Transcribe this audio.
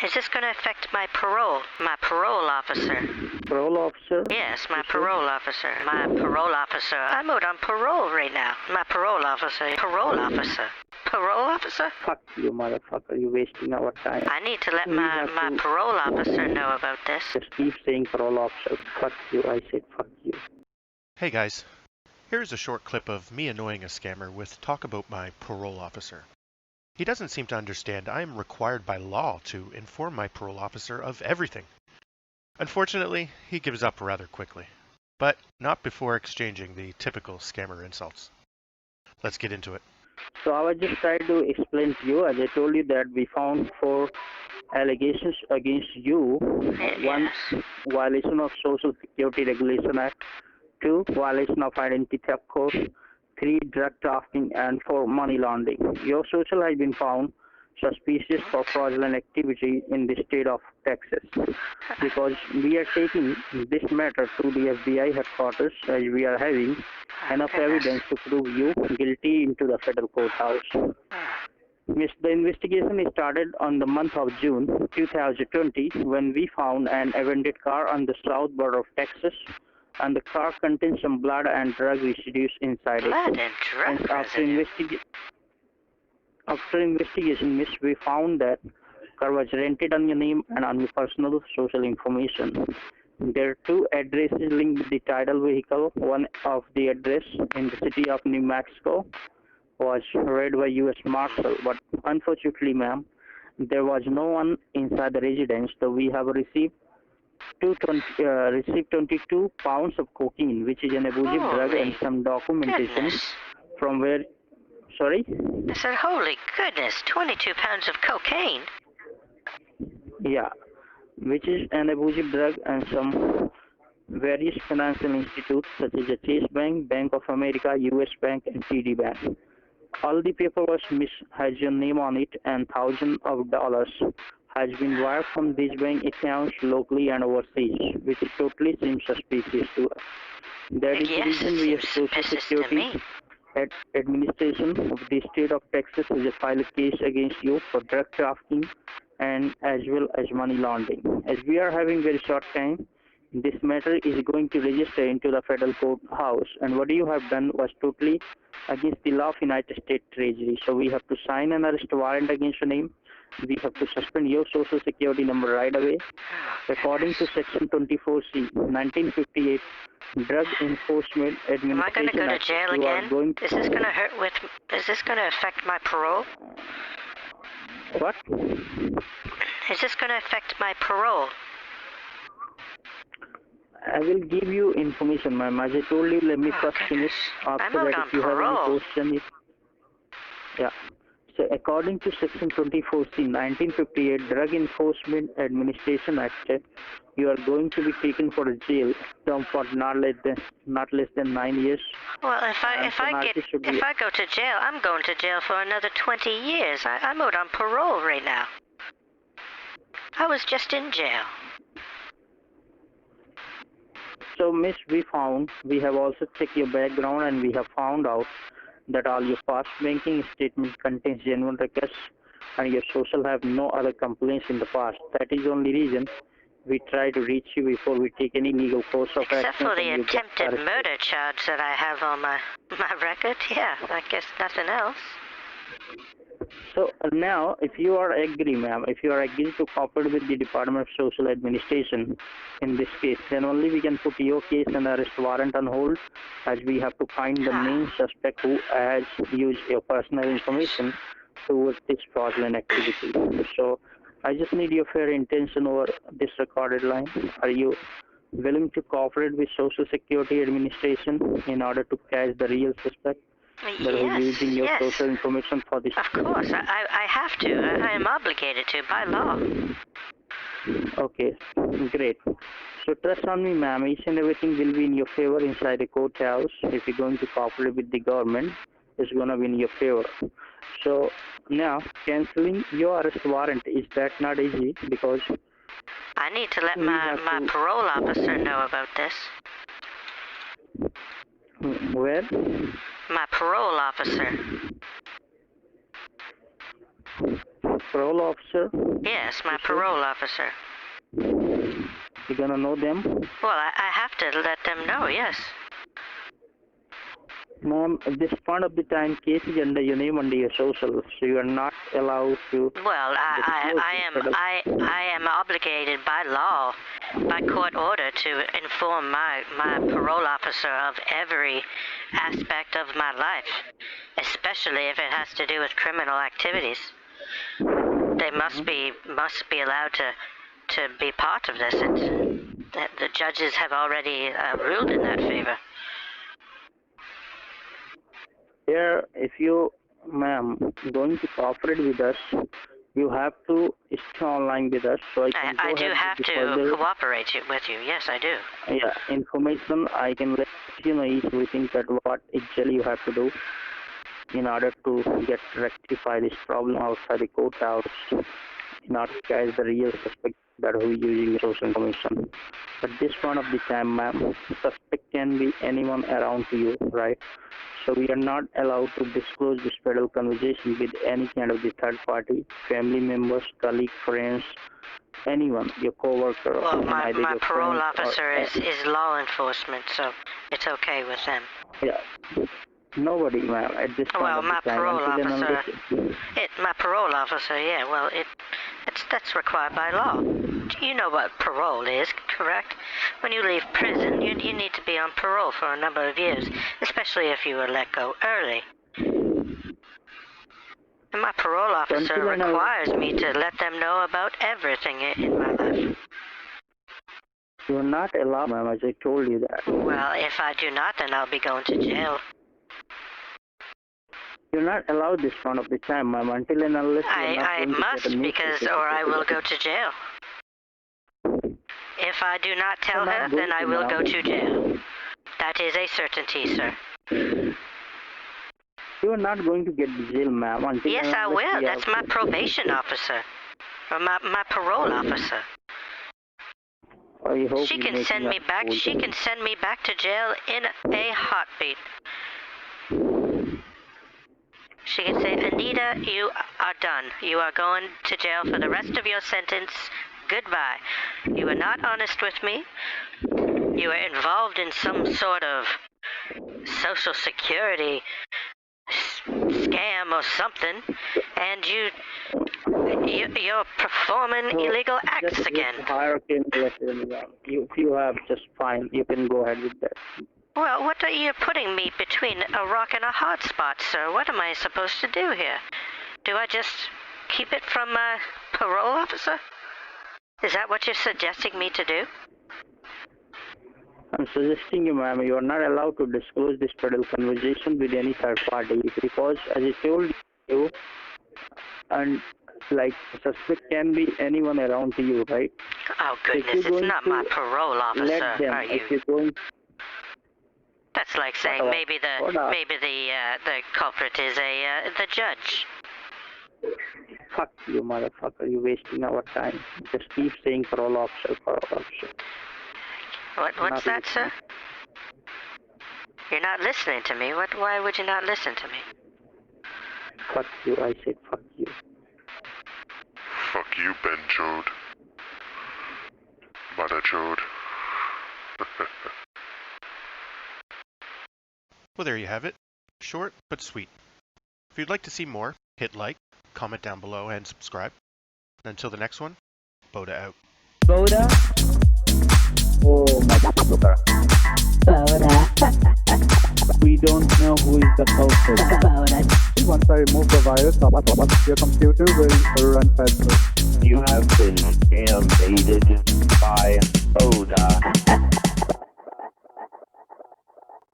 Is this going to affect my parole? My parole officer. Parole officer? Yes, my parole officer. My parole officer. I'm out on parole right now. My parole officer. Parole officer. Parole officer? Fuck you, motherfucker. You're wasting our time. I need to let my parole officer know about this. Just keep saying parole officer. Fuck you. I said fuck you. Hey guys, here's a short clip of me annoying a scammer with talk about my parole officer. He doesn't seem to understand I am required by law to inform my parole officer of everything. Unfortunately, he gives up rather quickly, but not before exchanging the typical scammer insults. Let's get into it. So I was just trying to explain to you, as I told you, that we found 4 allegations against you. Yes. 1, violation of Social Security Regulation Act. 2, violation of Identity Theft Code. 3, drug trafficking, and 4, money laundering. Your social has been found suspicious for fraudulent activity in the state of Texas. Because we are taking this matter to the FBI headquarters, as we are having enough evidence to prove you guilty into the federal courthouse. The investigation started on the month of June 2020 when we found an abandoned car on the south border of Texas, and the car contains some blood and drug residues inside Blood it. and drug And after investigation, miss, we found that car was rented on your name and on your personal social information. There are 2 addresses linked with the title vehicle. One of the address in the city of New Mexico was read by U.S. Marshal, but unfortunately, ma'am, there was no one inside the residence. So we have received 22 pounds of cocaine, which is an abusive drug, and some documentation from where. Sorry? I said, holy goodness, 22 pounds of cocaine. Yeah, which is an abusive drug, and some various financial institutes such as the Chase Bank, Bank of America, U.S. Bank, and TD Bank. All the paperwork, miss, has your name on it, and thousands of dollars has been wired from these bank accounts locally and overseas, which totally seems suspicious to us. That is the reason we have Social Security Administration of the state of Texas has filed a case against you for drug trafficking and as well as money laundering. As we are having very short time, this matter is going to register into the federal courthouse, and what you have done was totally against the law of United States Treasury. So we have to sign an arrest warrant against your name. We have to suspend your social security number right away. According to Section 24C, 1958, Drug Enforcement Administration. Am I going to go to jail again? Is this going to hurt with? Is this going to affect my parole? What? Is this going to affect my parole? I will give you information, ma'am. As I told you, let me first finish. After that, if you have any question, yeah. So, according to Section 24C, 1958, Drug Enforcement Administration Act, you are going to be taken for a jail term for not less than 9 years. Well, if I go to jail, I'm going to jail for another 20 years. I'm out on parole right now. I was just in jail. So, miss, we have also checked your background, and we have found out that all your past banking statement contains genuine records, and your social have no other complaints in the past. That is the only reason we try to reach you before we take any legal course of action. Except for the attempted murder charge that I have on my record. Yeah, I guess nothing else. So now, if you are agree, ma'am, if you are agreed to cooperate with the Department of Social Administration in this case, then only we can put your case and arrest warrant on hold, as we have to find the main suspect who has used your personal information towards this fraudulent activity. So I just need your fair intention over this recorded line. Are you willing to cooperate with Social Security Administration in order to catch the real suspect? That was using your social information for this. Of course, I have to. I am obligated to by law. Okay, great. So trust on me, ma'am. Each and everything will be in your favor inside the courthouse. If you're going to cooperate with the government, it's going to be in your favor. So now, canceling your arrest warrant, is that not easy? Because I need to let my parole officer know about this. Where? My parole officer. Parole officer? Yes, my parole officer. You gonna know them? Well, I have to let them know, yes. Ma'am, at this point of the time, case is under your name, under your social, so you are not allowed to. Well, I am obligated by law, by court order, to inform my parole officer of every aspect of my life, especially if it has to do with criminal activities. They must be allowed to be part of this. The judges have already ruled in that favor. Here, if you, ma'am, going to cooperate with us, you have to stay online with us. So I do have to cooperate with you. Yes, I do. Yeah, information I can let you know easily think that what exactly you have to do in order to rectify this problem outside the courthouse, in order to catch the real suspect that who is using the social information. But this one of the time, ma'am, suspect can be anyone around to you, right? So we are not allowed to disclose this federal conversation with any kind of the third party, family members, colleague, friends, anyone, your co-worker. Well, my parole officer is law enforcement, so it's okay with them. Yeah. Nobody, ma'am, at this point of the time. My parole officer, yeah, well, that's required by law. You know what parole is, correct? When you leave prison, you need to be on parole for a number of years, especially if you were let go early. And my parole officer requires me to let them know about everything in my life. You're not allowed, ma'am, as I told you that. Well, if I do not, then I'll be going to jail. You're not allowed this one of the time, ma'am, until and unless I must, because or I will go to jail. If I do not tell her, then I will go to jail. That is a certainty, sir. You are not going to get to jail, ma'am, until yes, I will. That's my probation officer, or my parole officer. I hope she can send me back. She can send me back to jail in a heartbeat. She can say, Anita, you are done. You are going to jail for the rest of your sentence. Goodbye. You were not honest with me. You were involved in some sort of Social Security scam or something, and you're performing illegal acts again. You have just fine. You can go ahead with that. Well, what are you putting me between a rock and a hard spot, sir? What am I supposed to do here? Do I just keep it from my parole officer? Is that what you're suggesting me to do? I'm suggesting you, ma'am, you are not allowed to disclose this federal conversation with any third party because, as I told you, and like suspect can be anyone around to you, right? Oh goodness, it's not my parole officer, are you? If you're going, that's like saying maybe the culprit is the judge. Fuck you, motherfucker! You're wasting our time. Just keep saying parole officer, parole officer. What's that, sir? You're not listening to me. Why would you not listen to me? Fuck you, I said fuck you. Fuck you, Ben Chode. Mother Chode. Well, there you have it. Short but sweet. If you'd like to see more, hit like, comment down below, and subscribe. And until the next one, BODA out. BODA? Oh my God. BODA. We don't know who is the culprit. BODA. Once I remove the virus, your computer will run faster. You have been scammed.